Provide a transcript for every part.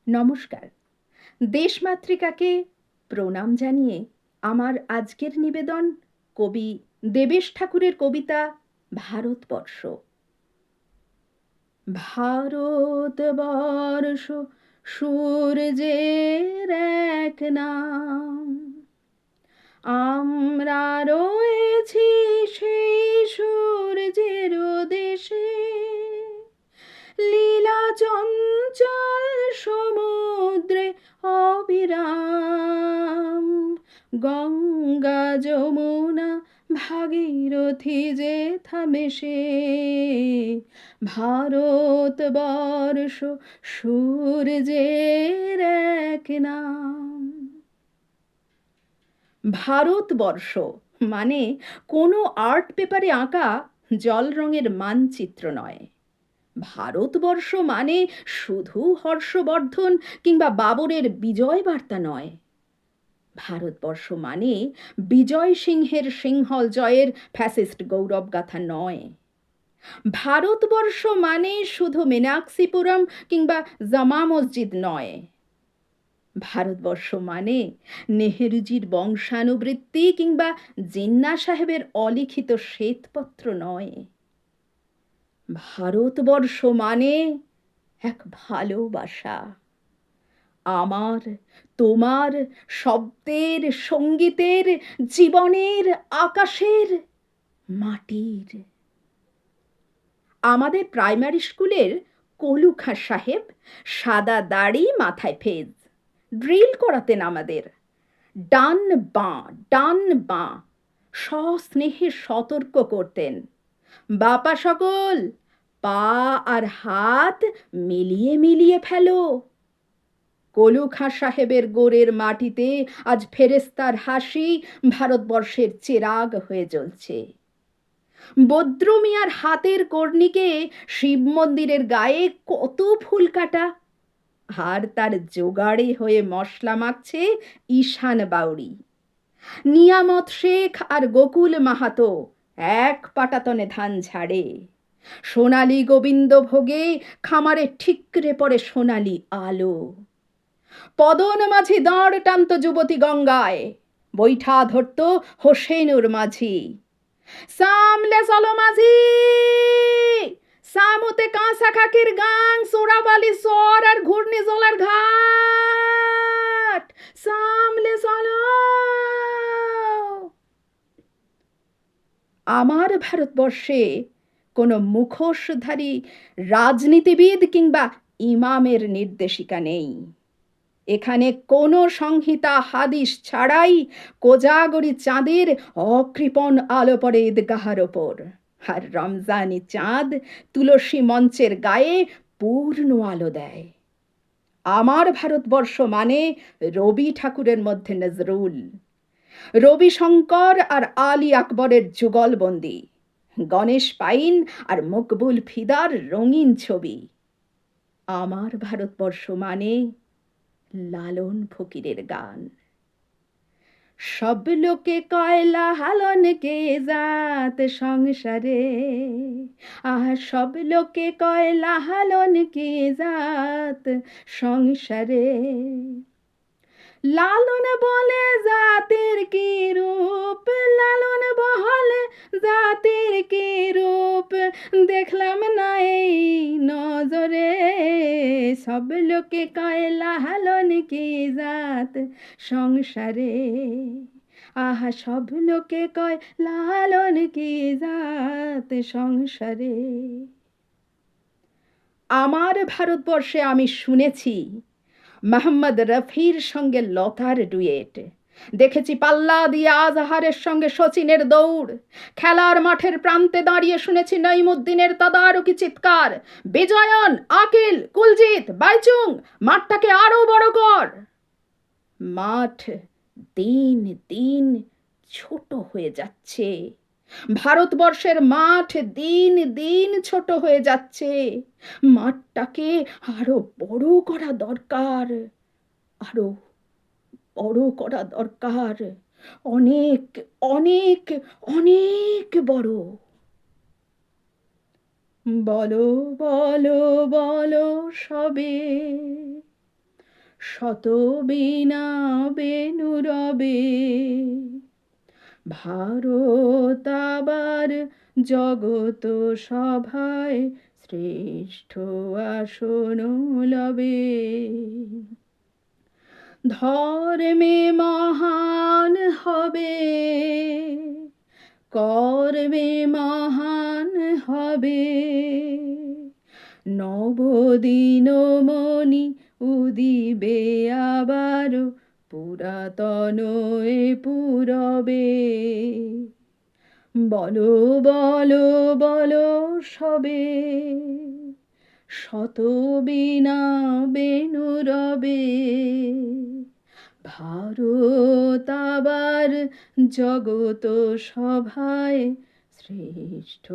নমস্কার। দেশমাতৃকাকে প্রণাম জানিয়ে আমার আজকের নিবেদন কবি দেবেশ ঠাকুরের কবিতা ভারতবর্ষ। ভারতবর্ষ সূর্যের এক নাম, আমরা রয়েছি সেই সূর্যের দেশে। লীলা চঞ্চল সমুদ্রে অবিরাম, গঙ্গা যমুনা ভাগীরথী যে থামে সে। ভারতবর্ষ সূর্যের এক নাম। ভারতবর্ষ মানে কোনো আর্ট পেপারে আঁকা জল রঙের মানচিত্র নয়। ভারতবর্ষ মানে শুধু হর্ষবর্ধন কিংবা বাবরের বিজয় বার্তা নয়। ভারতবর্ষ মানে বিজয় সিংহের সিংহল জয়ের ফ্যাসিস্ট গৌরব গাথা নয়। ভারতবর্ষ মানে শুধু মীনাক্ষীপুরম কিংবা জামা মসজিদ নয়। ভারতবর্ষ মানে নেহেরুজির বংশানুবৃত্তি কিংবা জিন্না সাহেবের অলিখিত শ্বেতপত্র নয়। ভারতবর্ষ মানে এক ভালোবাসা, আমার তোমার, শব্দের, সঙ্গীতের, জীবনের, আকাশের, মাটির। আমাদের প্রাইমারি স্কুলের কলু খাঁ সাহেব সাদা দাড়ি, মাথায় ফেজ, ড্রিল করাতেন আমাদের। ডান বাঁ, ডান বাঁ সস্নেহে সতর্ক করতেন। বাপা সকল, পা আর হাত মিলিয়ে মিলিয়ে ফেলো। কলু খাঁ সাহেবের গোরের মাটিতে আজ ফেরেস্তার হাসি ভারতবর্ষের চেরাগ হয়ে জ্বলছে। বদ্র মিয়ার হাতের কর্ণিকে শিব মন্দিরের গায়ে কত ফুল কাটা, আর তার জোগাড়ে হয়ে মশলা মাখছে ঈশান বাউরি। নিয়ামত শেখ আর গোকুল মাহাতো এক পাটাতনে ধান ঝাড়ে। সোনালি গোবিন্দ ভোগে খামারে ঠিকরে পড়ে সোনালি আলো। পদন মাঝি দাঁড় টানত যুবতী গঙ্গায়, বৈঠা ধরত হোসেনুর মাঝি। সামলে চলো মাঝি, সামুতে কাঁসা খাকির গাং, সোরাবালি সর আর ঘূর্ণি জলার ঘাট, সামলে চলো। আমার ভারতবর্ষে কোনো মুখোশধারী রাজনীতিবিদ কিংবা ইমামের নির্দেশিকা নেই। এখানে কোনো সংহিতা হাদিস ছাড়াই কোজাগরি চাঁদের অকৃপণ আলো পড়ে ঈদগাহার ওপর, আর রমজানি চাঁদ তুলসী মঞ্চের গায়ে পূর্ণ আলো দেয়। আমার ভারতবর্ষ মানে রবি ঠাকুরের মধ্যে নজরুল, রবি শঙ্কর আর আলী আকবরের যুগলবন্দি, গণেশ পাইন আর মকবুল ফিদার রঙিন ছবি। আমার ভারতবর্ষ মানে লালন ফকিরের গান। সব লোকে কয়লা হালন কে জাত সংসারে, সব লোকে কয়লা হালন কে জাত সংসারে। লালন বলে জাতির কি রূপ, লালন বহলে জাতির কি রূপ, দেখলাম না এই নজরে। সব লোকে কয়লা হালন কি জাত সংসারে, সব লোকে কয় লালন কি জাত সংসারে। আমার ভারতবর্ষে আমি শুনেছি মোহাম্মদ রফির সঙ্গে লতার ডুয়েট, দেখেছি পাল্লা দিয়ে আজহারের সঙ্গে শচীনের দৌড়, খেলার মাঠের প্রান্তে দাঁড়িয়ে শুনেছি নঈমুদ্দিনের তদারকি চিৎকার, বিজয়ন, আকিল, কুলজিৎ, বাইচুং, মাঠটাকে আরো বড় কর। মাঠ দিন দিন ছোট হয়ে যাচ্ছে, ভারতবর্ষের মাঠ দিন দিন ছোট হয়ে যাচ্ছে। মাঠটাকে আরো বড় করা দরকার, আরো বড় করা দরকার, অনেক অনেক অনেক বড়। বলো বলো বলো সবে, শত বীণা বেণু রবে, ভারত আবার জগত সভায় শ্রেষ্ঠ আসন লবে। ধর্মে মহান হবে, কর্মে মহান হবে, নবদিন মণি উদিবে আবার, পুরাতন এ পুরবে। বলো বলো বলো সবে, শত বীণা বেণু রবে, ভারত আবার জগত সভায় শ্রেষ্ঠ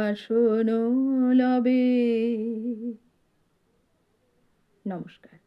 আসন লবে। নমস্কার।